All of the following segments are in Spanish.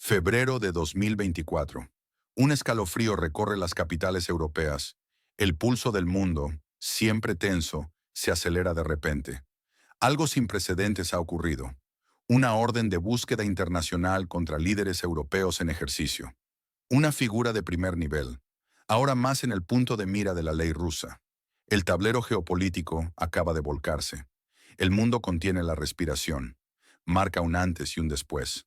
Febrero de 2024. Un escalofrío recorre las capitales europeas. El pulso del mundo, siempre tenso, se acelera de repente. Algo sin precedentes ha ocurrido. Una orden de búsqueda internacional contra líderes europeos en ejercicio. Una figura de primer nivel, ahora más en el punto de mira de la ley rusa. El tablero geopolítico acaba de volcarse. El mundo contiene la respiración. Marca un antes y un después.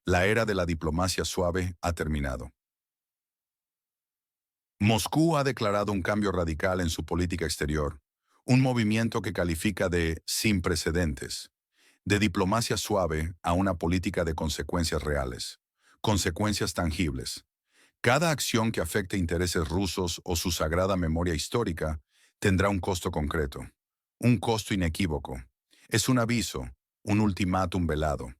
La era de la diplomacia suave ha terminado. Moscú ha declarado un cambio radical en su política exterior, un movimiento que califica de sin precedentes, de diplomacia suave a una política de consecuencias reales, consecuencias tangibles. Cada acción que afecte intereses rusos o su sagrada memoria histórica tendrá un costo concreto, un costo inequívoco. Es un aviso, un ultimátum velado.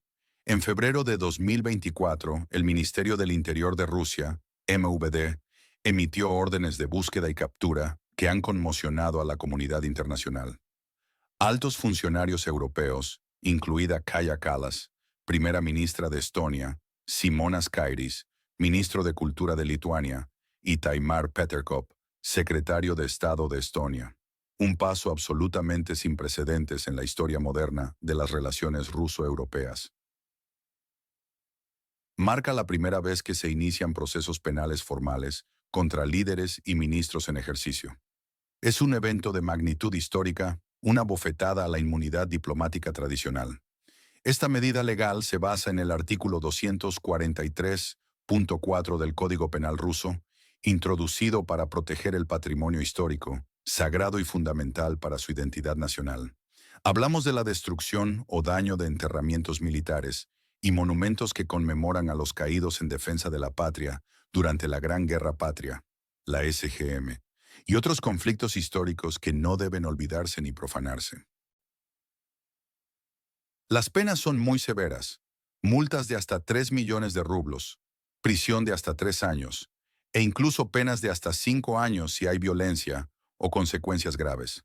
En febrero de 2024, el Ministerio del Interior de Rusia, MVD, emitió órdenes de búsqueda y captura que han conmocionado a la comunidad internacional. Altos funcionarios europeos, incluida Kaja Kallas, primera ministra de Estonia, Simonas Kairis, ministro de Cultura de Lituania, y Taimar Peterkop, secretario de Estado de Estonia. Un paso absolutamente sin precedentes en la historia moderna de las relaciones ruso-europeas. Marca la primera vez que se inician procesos penales formales contra líderes y ministros en ejercicio. Es un evento de magnitud histórica, una bofetada a la inmunidad diplomática tradicional. Esta medida legal se basa en el artículo 243.4 del Código Penal ruso, introducido para proteger el patrimonio histórico, sagrado y fundamental para su identidad nacional. Hablamos de la destrucción o daño de enterramientos militares y monumentos que conmemoran a los caídos en defensa de la patria durante la Gran Guerra Patria, la SGM, y otros conflictos históricos que no deben olvidarse ni profanarse. Las penas son muy severas, multas de hasta 3 millones de rublos, prisión de hasta 3 años, e incluso penas de hasta 5 años si hay violencia o consecuencias graves.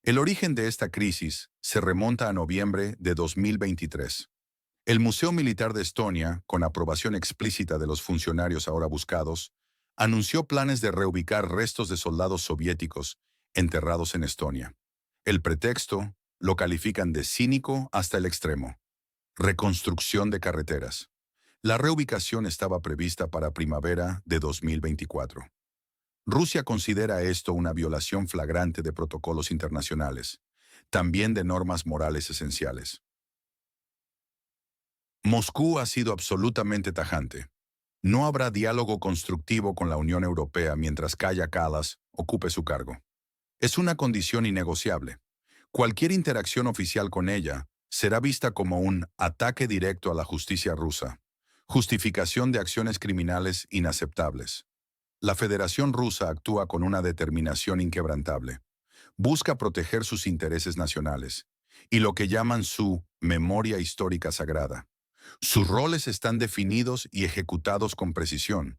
El origen de esta crisis se remonta a noviembre de 2023. El Museo Militar de Estonia, con aprobación explícita de los funcionarios ahora buscados, anunció planes de reubicar restos de soldados soviéticos enterrados en Estonia. El pretexto lo califican de cínico hasta el extremo. Reconstrucción de carreteras. La reubicación estaba prevista para primavera de 2024. Rusia considera esto una violación flagrante de protocolos internacionales, también de normas morales esenciales. Moscú ha sido absolutamente tajante. No habrá diálogo constructivo con la Unión Europea mientras Kaja Kallas ocupe su cargo. Es una condición innegociable. Cualquier interacción oficial con ella será vista como un ataque directo a la justicia rusa, justificación de acciones criminales inaceptables. La Federación Rusa actúa con una determinación inquebrantable. Busca proteger sus intereses nacionales y lo que llaman su memoria histórica sagrada. Sus roles están definidos y ejecutados con precisión.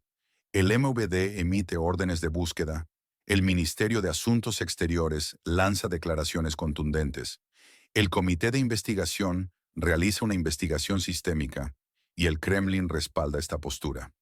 El MVD emite órdenes de búsqueda, el Ministerio de Asuntos Exteriores lanza declaraciones contundentes, el Comité de Investigación realiza una investigación sistémica y el Kremlin respalda esta postura.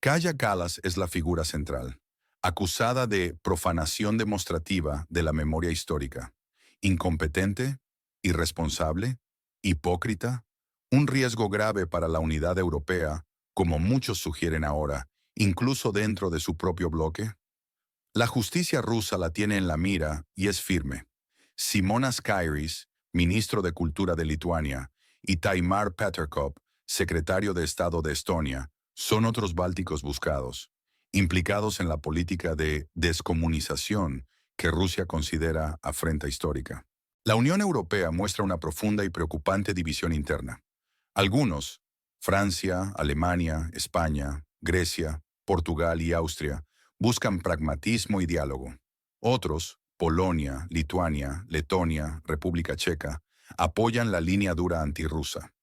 Kaja Kallas es la figura central, acusada de profanación demostrativa de la memoria histórica, incompetente, irresponsable, hipócrita, un riesgo grave para la unidad europea, como muchos sugieren ahora, incluso dentro de su propio bloque. La justicia rusa la tiene en la mira y es firme. Simonas Kairis, ministro de Cultura de Lituania, y Taimar Peterkop, secretario de Estado de Estonia, son otros bálticos buscados, implicados en la política de descomunización que Rusia considera afrenta histórica. La Unión Europea muestra una profunda y preocupante división interna. Algunos, Francia, Alemania, España, Grecia, Portugal y Austria, buscan pragmatismo y diálogo. Otros, Polonia, Lituania, Letonia, República Checa, apoyan la línea dura antirrusa.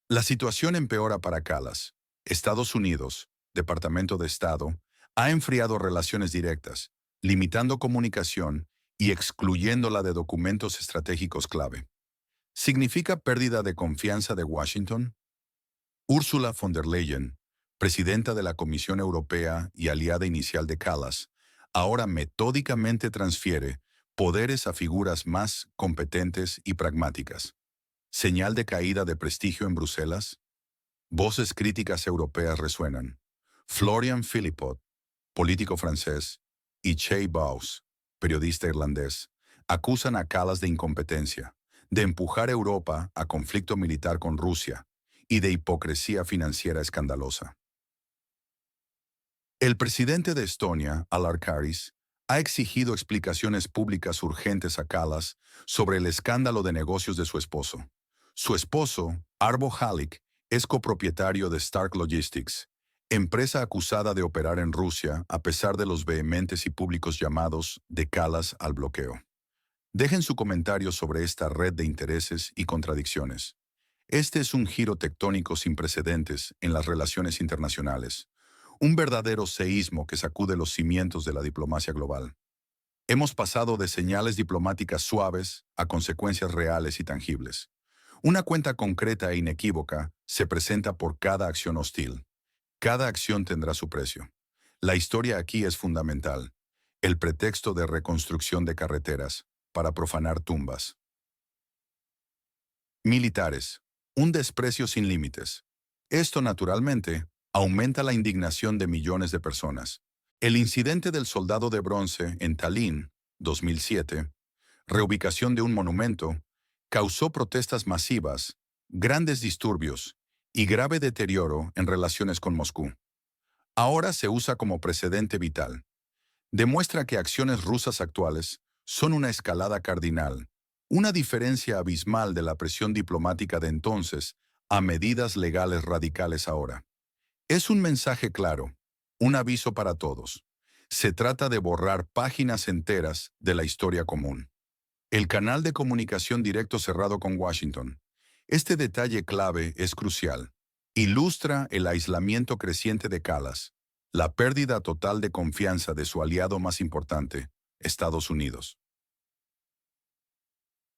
La situación empeora para Kallas. Estados Unidos, Departamento de Estado, ha enfriado relaciones directas, limitando comunicación y excluyéndola de documentos estratégicos clave. ¿Significa pérdida de confianza de Washington? Ursula von der Leyen, presidenta de la Comisión Europea y aliada inicial de Kallas, ahora metódicamente transfiere poderes a figuras más competentes y pragmáticas. ¿Señal de caída de prestigio en Bruselas? Voces críticas europeas resuenan. Florian Philippot, político francés, y Che Bowes, periodista irlandés, acusan a Kallas de incompetencia, de empujar a Europa a conflicto militar con Rusia y de hipocresía financiera escandalosa. El presidente de Estonia, Alar Karis, ha exigido explicaciones públicas urgentes a Kallas sobre el escándalo de negocios de su esposo. Su esposo, Arvo Halik, es copropietario de Stark Logistics, empresa acusada de operar en Rusia a pesar de los vehementes y públicos llamados de Kallas al bloqueo. Dejen su comentario sobre esta red de intereses y contradicciones. Este es un giro tectónico sin precedentes en las relaciones internacionales, un verdadero seísmo que sacude los cimientos de la diplomacia global. Hemos pasado de señales diplomáticas suaves a consecuencias reales y tangibles. Una cuenta concreta e inequívoca se presenta por cada acción hostil. Cada acción tendrá su precio. La historia aquí es fundamental. El pretexto de reconstrucción de carreteras para profanar tumbas. Militares. Un desprecio sin límites. Esto, naturalmente, aumenta la indignación de millones de personas. El incidente del soldado de bronce en Tallinn, 2007, reubicación de un monumento, causó protestas masivas, grandes disturbios y grave deterioro en relaciones con Moscú. Ahora se usa como precedente vital. Demuestra que acciones rusas actuales son una escalada cardinal, una diferencia abismal de la presión diplomática de entonces a medidas legales radicales ahora. Es un mensaje claro, un aviso para todos. Se trata de borrar páginas enteras de la historia común. El canal de comunicación directo cerrado con Washington. Este detalle clave es crucial. Ilustra el aislamiento creciente de Kallas, la pérdida total de confianza de su aliado más importante, Estados Unidos.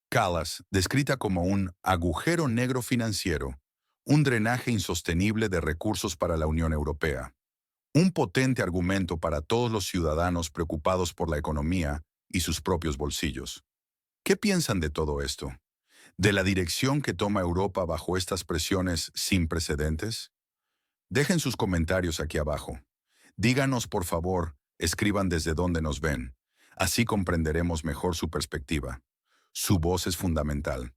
Kallas, descrita como un agujero negro financiero, un drenaje insostenible de recursos para la Unión Europea. Un potente argumento para todos los ciudadanos preocupados por la economía y sus propios bolsillos. ¿Qué piensan de todo esto? ¿De la dirección que toma Europa bajo estas presiones sin precedentes? Dejen sus comentarios aquí abajo. Díganos, por favor, escriban desde dónde nos ven. Así comprenderemos mejor su perspectiva. Su voz es fundamental.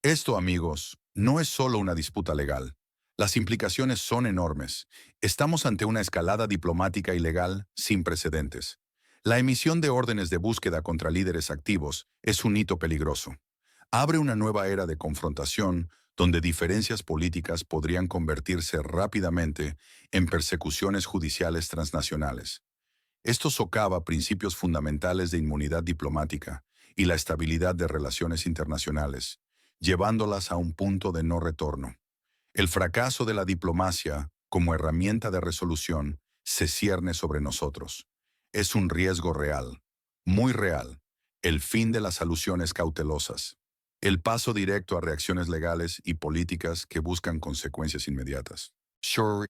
Esto, amigos, no es solo una disputa legal. Las implicaciones son enormes. Estamos ante una escalada diplomática y legal sin precedentes. La emisión de órdenes de búsqueda contra líderes activos es un hito peligroso. Abre una nueva era de confrontación donde diferencias políticas podrían convertirse rápidamente en persecuciones judiciales transnacionales. Esto socava principios fundamentales de inmunidad diplomática y la estabilidad de relaciones internacionales, llevándolas a un punto de no retorno. El fracaso de la diplomacia, como herramienta de resolución, se cierne sobre nosotros. Es un riesgo real, muy real, el fin de las soluciones cautelosas, el paso directo a reacciones legales y políticas que buscan consecuencias inmediatas. Sure.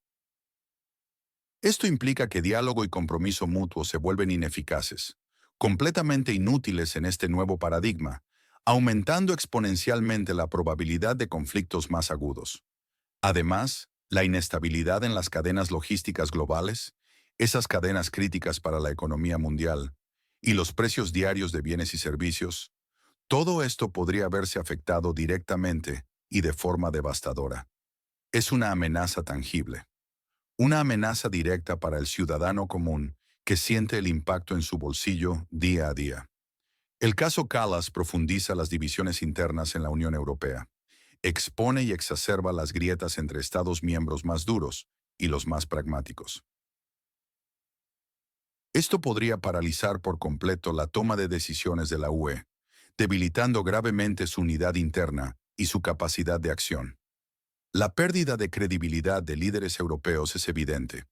Esto implica que diálogo y compromiso mutuo se vuelven ineficaces, completamente inútiles en este nuevo paradigma, aumentando exponencialmente la probabilidad de conflictos más agudos. Además, la inestabilidad en las cadenas logísticas globales, esas cadenas críticas para la economía mundial, y los precios diarios de bienes y servicios, todo esto podría verse afectado directamente y de forma devastadora. Es una amenaza tangible. Una amenaza directa para el ciudadano común que siente el impacto en su bolsillo día a día. El caso Kallas profundiza las divisiones internas en la Unión Europea. Expone y exacerba las grietas entre Estados miembros más duros y los más pragmáticos. Esto podría paralizar por completo la toma de decisiones de la UE, debilitando gravemente su unidad interna y su capacidad de acción. La pérdida de credibilidad de líderes europeos es evidente.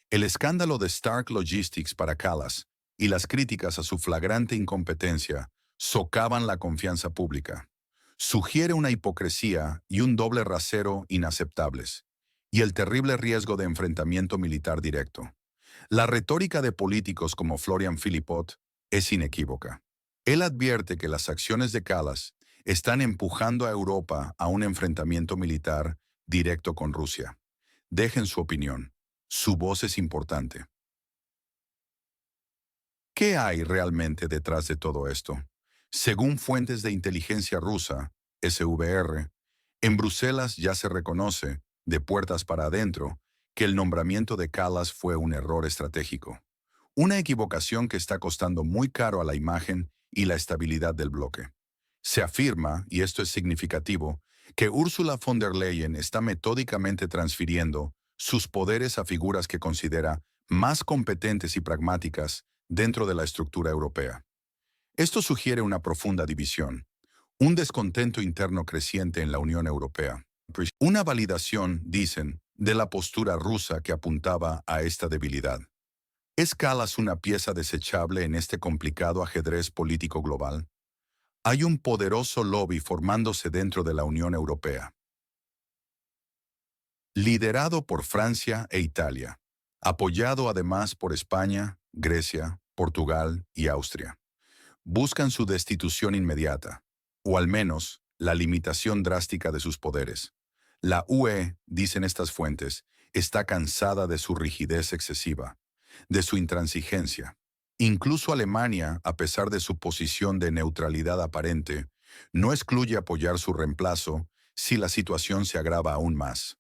El escándalo de Stark Logistics para Kallas y las críticas a su flagrante incompetencia Socavan la confianza pública. Sugiere una hipocresía y un doble rasero inaceptables, y el terrible riesgo de enfrentamiento militar directo. La retórica de políticos como Florian Philippot es inequívoca. Él advierte que las acciones de Kallas están empujando a Europa a un enfrentamiento militar directo con Rusia. Dejen su opinión. Su voz es importante. ¿Qué hay realmente detrás de todo esto? Según fuentes de inteligencia rusa, SVR, en Bruselas ya se reconoce, de puertas para adentro, que el nombramiento de Kallas fue un error estratégico. Una equivocación que está costando muy caro a la imagen y la estabilidad del bloque. Se afirma, y esto es significativo, que Ursula von der Leyen está metódicamente transfiriendo sus poderes a figuras que considera más competentes y pragmáticas dentro de la estructura europea. Esto sugiere una profunda división, un descontento interno creciente en la Unión Europea. Una validación, dicen, de la postura rusa que apuntaba a esta debilidad. ¿Es Kallas una pieza desechable en este complicado ajedrez político global? Hay un poderoso lobby formándose dentro de la Unión Europea, liderado por Francia e Italia, apoyado además por España, Grecia, Portugal y Austria. Buscan su destitución inmediata, o al menos la limitación drástica de sus poderes. La UE, dicen estas fuentes, está cansada de su rigidez excesiva, de su intransigencia. Incluso Alemania, a pesar de su posición de neutralidad aparente, no excluye apoyar su reemplazo si la situación se agrava aún más.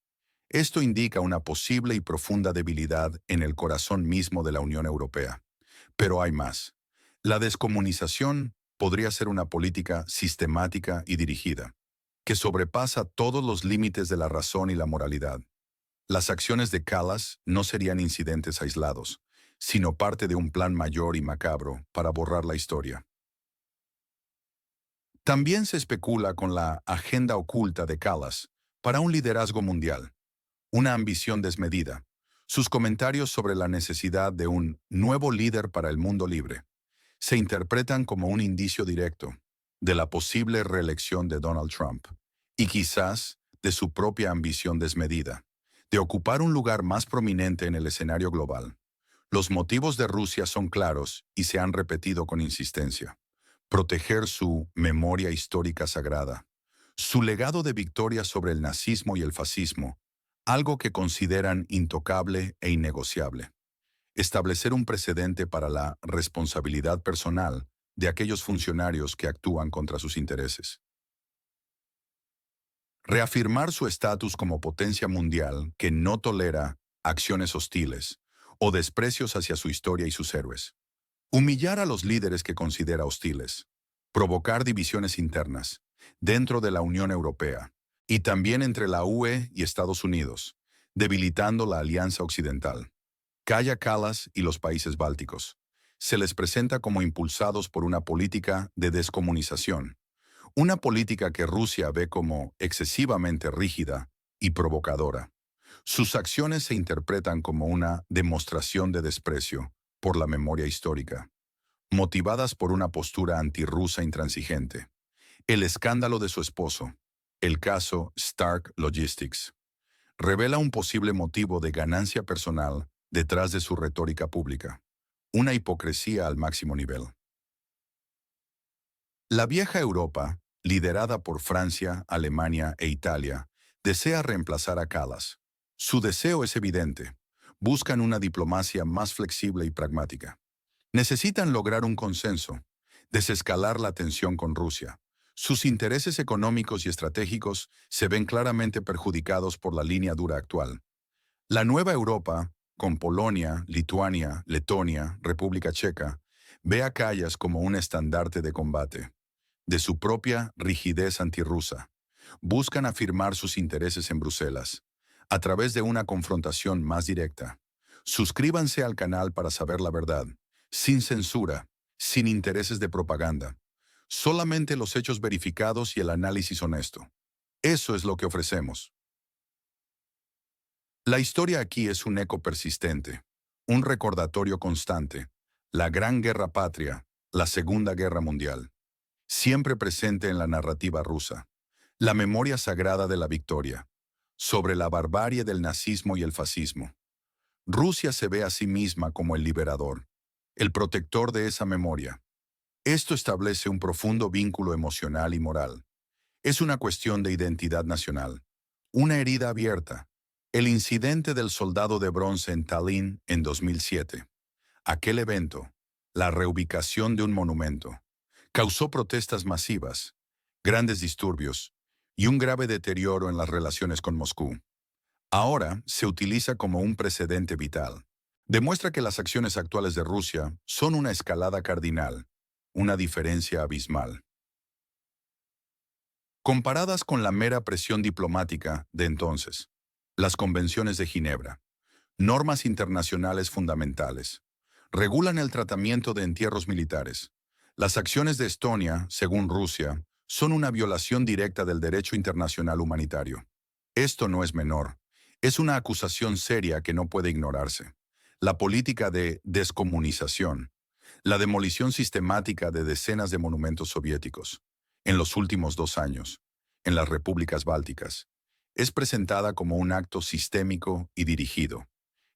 Esto indica una posible y profunda debilidad en el corazón mismo de la Unión Europea. Pero hay más. La descomunización podría ser una política sistemática y dirigida, que sobrepasa todos los límites de la razón y la moralidad. Las acciones de Kallas no serían incidentes aislados, sino parte de un plan mayor y macabro para borrar la historia. También se especula con la agenda oculta de Kallas para un liderazgo mundial, una ambición desmedida, sus comentarios sobre la necesidad de un nuevo líder para el mundo libre se interpretan como un indicio directo de la posible reelección de Donald Trump y quizás de su propia ambición desmedida, de ocupar un lugar más prominente en el escenario global. Los motivos de Rusia son claros y se han repetido con insistencia. Proteger su memoria histórica sagrada, su legado de victoria sobre el nazismo y el fascismo, algo que consideran intocable e innegociable. Establecer un precedente para la responsabilidad personal de aquellos funcionarios que actúan contra sus intereses. Reafirmar su estatus como potencia mundial que no tolera acciones hostiles o desprecios hacia su historia y sus héroes. Humillar a los líderes que considera hostiles. Provocar divisiones internas dentro de la Unión Europea y también entre la UE y Estados Unidos, debilitando la Alianza Occidental. Kaja Kallas y los países bálticos. Se les presenta como impulsados por una política de descomunización, una política que Rusia ve como excesivamente rígida y provocadora. Sus acciones se interpretan como una demostración de desprecio por la memoria histórica, motivadas por una postura antirrusa intransigente. El escándalo de su esposo, el caso Stark Logistics, revela un posible motivo de ganancia personal detrás de su retórica pública, una hipocresía al máximo nivel. La vieja Europa, liderada por Francia, Alemania e Italia, desea reemplazar a Kallas. Su deseo es evidente. Buscan una diplomacia más flexible y pragmática. Necesitan lograr un consenso, desescalar la tensión con Rusia. Sus intereses económicos y estratégicos se ven claramente perjudicados por la línea dura actual. La nueva Europa, con Polonia, Lituania, Letonia, República Checa, ve a Kallas como un estandarte de combate, de su propia rigidez antirrusa. Buscan afirmar sus intereses en Bruselas, a través de una confrontación más directa. Suscríbanse al canal para saber la verdad, sin censura, sin intereses de propaganda. Solamente los hechos verificados y el análisis honesto. Eso es lo que ofrecemos. La historia aquí es un eco persistente, un recordatorio constante, la Gran Guerra Patria, la Segunda Guerra Mundial. siempre presente en la narrativa rusa. La memoria sagrada de la victoria, sobre la barbarie del nazismo y el fascismo. Rusia se ve a sí misma como el liberador, el protector de esa memoria. Esto establece un profundo vínculo emocional y moral. Es una cuestión de identidad nacional. Una herida abierta. El incidente del soldado de bronce en Tallinn en 2007. Aquel evento, la reubicación de un monumento, causó protestas masivas, grandes disturbios y un grave deterioro en las relaciones con Moscú. Ahora se utiliza como un precedente vital. Demuestra que las acciones actuales de Rusia son una escalada cardinal, una diferencia abismal. Comparadas con la mera presión diplomática de entonces, las convenciones de Ginebra, normas internacionales fundamentales, regulan el tratamiento de entierros militares. Las acciones de Estonia, según Rusia, son una violación directa del derecho internacional humanitario. Esto no es menor. Es una acusación seria que no puede ignorarse. La política de descomunización, la demolición sistemática de decenas de monumentos soviéticos, en los últimos 2 años, en las repúblicas bálticas, es presentada como un acto sistémico y dirigido,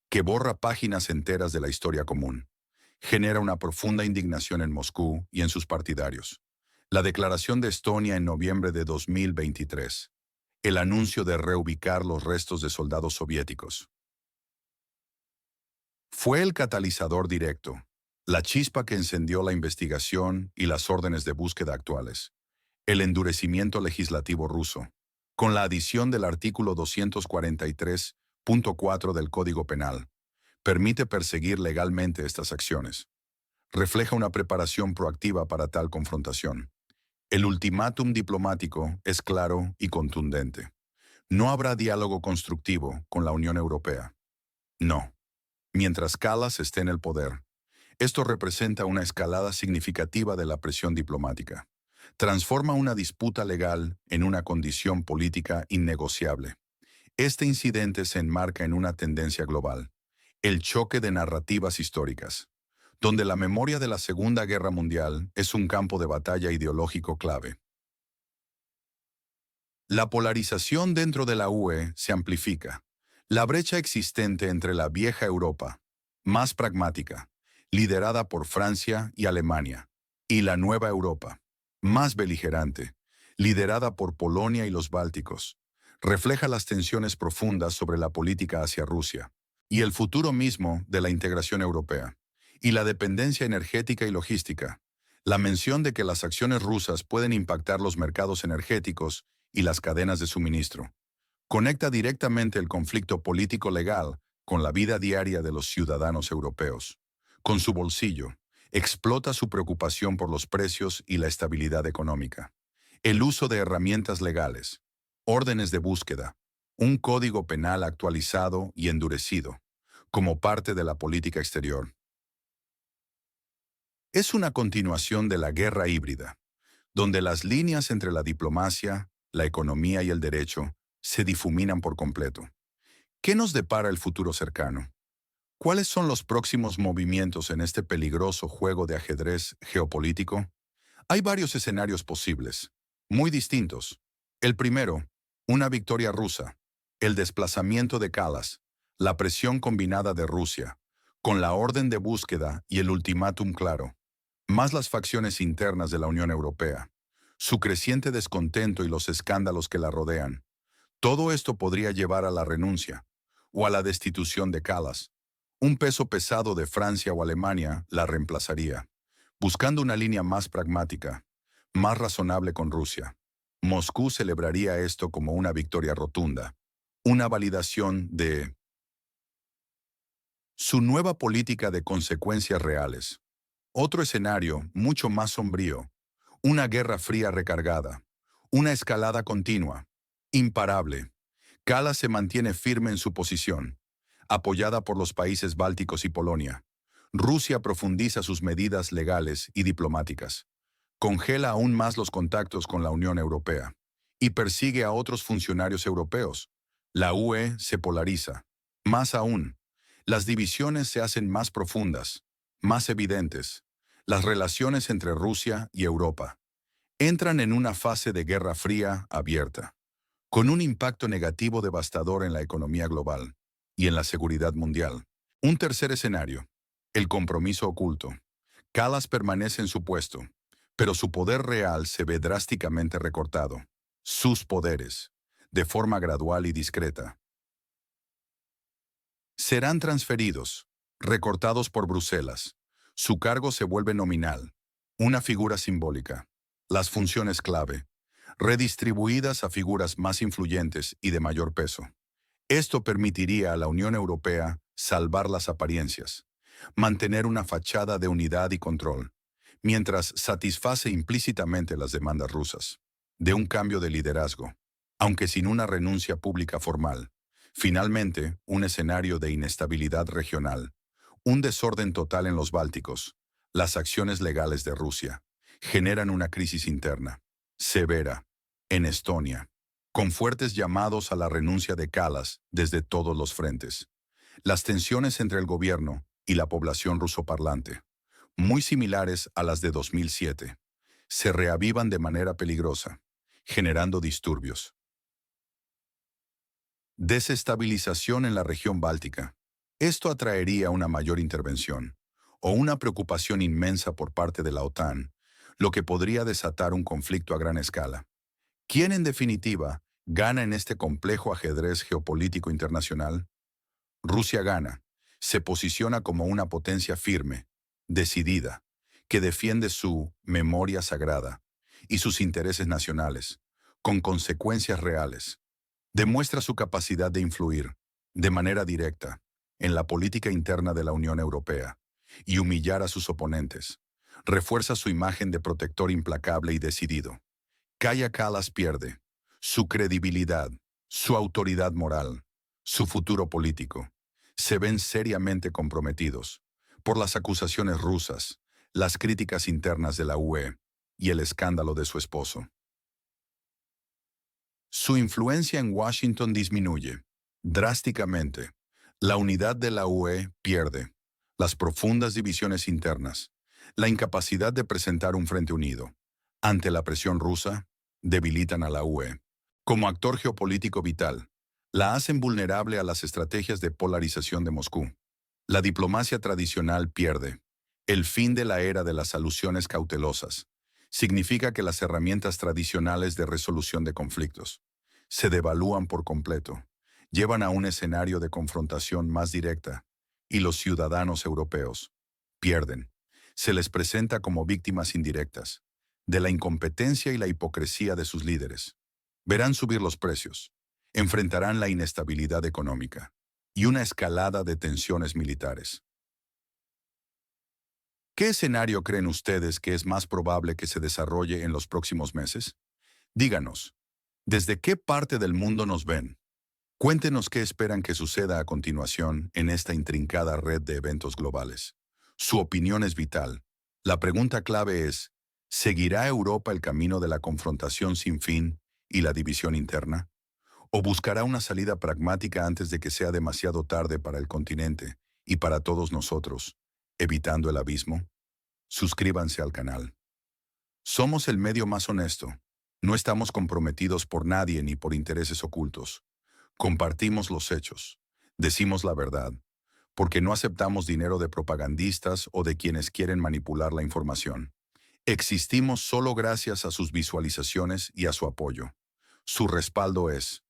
que borra páginas enteras de la historia común. Genera una profunda indignación en Moscú y en sus partidarios. La declaración de Estonia en noviembre de 2023. El anuncio de reubicar los restos de soldados soviéticos. Fue el catalizador directo, la chispa que encendió la investigación y las órdenes de búsqueda actuales. El endurecimiento legislativo ruso, con la adición del artículo 243.4 del Código Penal, permite perseguir legalmente estas acciones. Refleja una preparación proactiva para tal confrontación. El ultimátum diplomático es claro y contundente. No habrá diálogo constructivo con la Unión Europea. No. Mientras Kallas esté en el poder. Esto representa una escalada significativa de la presión diplomática. Transforma una disputa legal en una condición política innegociable. Este incidente se enmarca en una tendencia global, el choque de narrativas históricas, donde la memoria de la Segunda Guerra Mundial es un campo de batalla ideológico clave. La polarización dentro de la UE se amplifica. La brecha existente entre la vieja Europa, más pragmática, liderada por Francia y Alemania, y la nueva Europa, más beligerante, liderada por Polonia y los Bálticos, refleja las tensiones profundas sobre la política hacia Rusia y el futuro mismo de la integración europea, y la dependencia energética y logística. La mención de que las acciones rusas pueden impactar los mercados energéticos y las cadenas de suministro. Conecta directamente el conflicto político-legal con la vida diaria de los ciudadanos europeos. Con su bolsillo, explota su preocupación por los precios y la estabilidad económica. El uso de herramientas legales, órdenes de búsqueda, un código penal actualizado y endurecido, como parte de la política exterior. Es una continuación de la guerra híbrida, donde las líneas entre la diplomacia, la economía y el derecho se difuminan por completo. ¿Qué nos depara el futuro cercano? ¿Cuáles son los próximos movimientos en este peligroso juego de ajedrez geopolítico? Hay varios escenarios posibles, muy distintos. El primero, una victoria rusa, el desplazamiento de Kallas, la presión combinada de Rusia, con la orden de búsqueda y el ultimátum claro, más las facciones internas de la Unión Europea, su creciente descontento y los escándalos que la rodean. Todo esto podría llevar a la renuncia o a la destitución de Kallas. Un peso pesado de Francia o Alemania la reemplazaría, buscando una línea más pragmática, más razonable con Rusia. Moscú celebraría esto como una victoria rotunda, una validación de su nueva política de consecuencias reales. Otro escenario, mucho más sombrío, una guerra fría recargada, una escalada continua, imparable. Kallas se mantiene firme en su posición, apoyada por los países bálticos y Polonia. Rusia profundiza sus medidas legales y diplomáticas, congela aún más los contactos con la Unión Europea y persigue a otros funcionarios europeos. La UE se polariza. Más aún, las divisiones se hacen más profundas, más evidentes. Las relaciones entre Rusia y Europa. Entran en una fase de guerra fría abierta, con un impacto negativo devastador en la economía global y en la seguridad mundial. Un tercer escenario, el compromiso oculto. Kallas permanece en su puesto, pero su poder real se ve drásticamente recortado. Sus poderes, de forma gradual y discreta, serán transferidos, recortados por Bruselas. Su cargo se vuelve nominal, una figura simbólica. Las funciones clave, redistribuidas a figuras más influyentes y de mayor peso. Esto permitiría a la Unión Europea salvar las apariencias, mantener una fachada de unidad y control, mientras satisface implícitamente las demandas rusas, de un cambio de liderazgo, aunque sin una renuncia pública formal. Finalmente, un escenario de inestabilidad regional, un desorden total en los Bálticos, las acciones legales de Rusia, generan una crisis interna, severa, en Estonia, con fuertes llamados a la renuncia de Kallas desde todos los frentes. Las tensiones entre el gobierno y la población rusoparlante, muy similares a las de 2007, se reavivan de manera peligrosa, generando disturbios. Desestabilización en la región báltica. Esto atraería una mayor intervención, o una preocupación inmensa por parte de la OTAN, lo que podría desatar un conflicto a gran escala. ¿Quién, en definitiva, gana en este complejo ajedrez geopolítico internacional? Rusia gana. Se posiciona como una potencia firme, decidida, que defiende su memoria sagrada y sus intereses nacionales, con consecuencias reales. Demuestra su capacidad de influir, de manera directa, en la política interna de la Unión Europea y humillar a sus oponentes. Refuerza su imagen de protector implacable y decidido. Kaja Kallas pierde su credibilidad, su autoridad moral, su futuro político. Se ven seriamente comprometidos por las acusaciones rusas, las críticas internas de la UE y el escándalo de su esposo. Su influencia en Washington disminuye drásticamente. La unidad de la UE pierde, las profundas divisiones internas, la incapacidad de presentar un frente unido. Ante la presión rusa, debilitan a la UE. Como actor geopolítico vital, la hacen vulnerable a las estrategias de polarización de Moscú. La diplomacia tradicional pierde. El fin de la era de las alusiones cautelosas significa que las herramientas tradicionales de resolución de conflictos se devalúan por completo, llevan a un escenario de confrontación más directa, y los ciudadanos europeos pierden. Se les presenta como víctimas indirectas de la incompetencia y la hipocresía de sus líderes. Verán subir los precios, enfrentarán la inestabilidad económica y una escalada de tensiones militares. ¿Qué escenario creen ustedes que es más probable que se desarrolle en los próximos meses? Díganos, ¿desde qué parte del mundo nos ven? Cuéntenos qué esperan que suceda a continuación en esta intrincada red de eventos globales. Su opinión es vital. La pregunta clave es, ¿seguirá Europa el camino de la confrontación sin fin y la división interna? ¿O buscará una salida pragmática antes de que sea demasiado tarde para el continente y para todos nosotros, evitando el abismo? Suscríbanse al canal. Somos el medio más honesto. No estamos comprometidos por nadie ni por intereses ocultos. Compartimos los hechos. Decimos la verdad, porque no aceptamos dinero de propagandistas o de quienes quieren manipular la información. Existimos solo gracias a sus visualizaciones y a su apoyo. Su respaldo es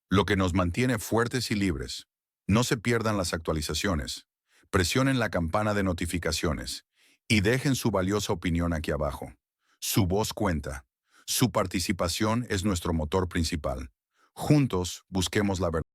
lo que nos mantiene fuertes y libres. No se pierdan las actualizaciones. Presionen la campana de notificaciones y dejen su valiosa opinión aquí abajo. Su voz cuenta. Su participación es nuestro motor principal. Juntos busquemos la verdad.